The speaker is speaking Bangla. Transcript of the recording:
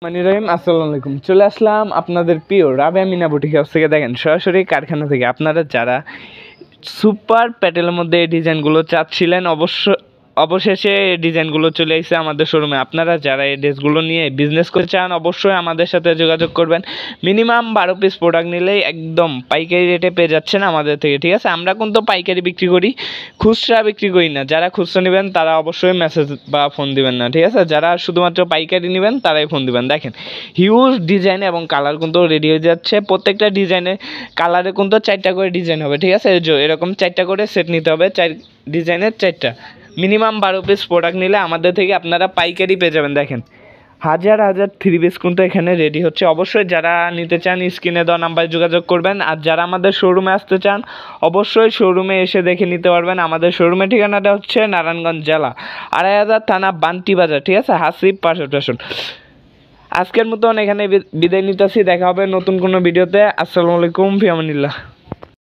রহিম আসসালামু আলাইকুম। চলে আসলাম আপনাদের প্রিয় রাবেয়া মিনা বুটিক হাউস থেকে। দেখেন সরাসরি কারখানা থেকে। আপনারা যারা সুপার প্যাটেলের মধ্যে এই ডিজাইনগুলো চাচ্ছিলেন অবশেষে এই ডিজাইনগুলো চলে এসেছে আমাদের শোরুমে। আপনারা যারা এই ড্রেসগুলো নিয়ে বিজনেস করতে চান অবশ্যই আমাদের সাথে যোগাযোগ করবেন। মিনিমাম 12 পিস প্রোডাক্ট নিলেই একদম পাইকারি রেটে পেয়ে যাচ্ছেন আমাদের থেকে, ঠিক আছে। আমরা কিন্তু পাইকারি বিক্রি করি, খুচরা বিক্রি করি না। যারা খুচরা নেবেন তারা অবশ্যই মেসেজ বা ফোন দিবেন না, ঠিক আছে। যারা শুধুমাত্র পাইকারি নেবেন তারাই ফোন দিবেন। দেখেন হিউজ ডিজাইন এবং কালার কিন্তু রেডি হয়ে যাচ্ছে। প্রত্যেকটা ডিজাইনে কালারে কিন্তু 4টা করে ডিজাইন হবে, ঠিক আছে। এরকম 4টা করে সেট নিতে হবে, 4 ডিজাইনের 4টা। মিনিমাম 12 পিস প্রোডাক্ট নিলে আমাদের থেকে আপনারা পাইকারি পেয়ে যাবেন। দেখেন হাজার হাজার 3 পিস কিন্তু এখানে রেডি হচ্ছে। অবশ্যই যারা নিতে চান স্ক্রিনে দেওয়া নাম্বারে যোগাযোগ করবেন। আর যারা আমাদের শোরুমে আসতে চান অবশ্যই শোরুমে এসে দেখে নিতে পারবেন। আমাদের শোরুমের ঠিকানাটা হচ্ছে নারায়ণগঞ্জ জেলা 2500 থানা বান্টি বাজার, ঠিক আছে, হাসিব পাশাপাশি। আজকের মতন এখানে বিদায় নিতেছি। দেখা হবে নতুন কোনো ভিডিওতে। আসসালামু আলাইকুম, ফি আমানিল্লাহ।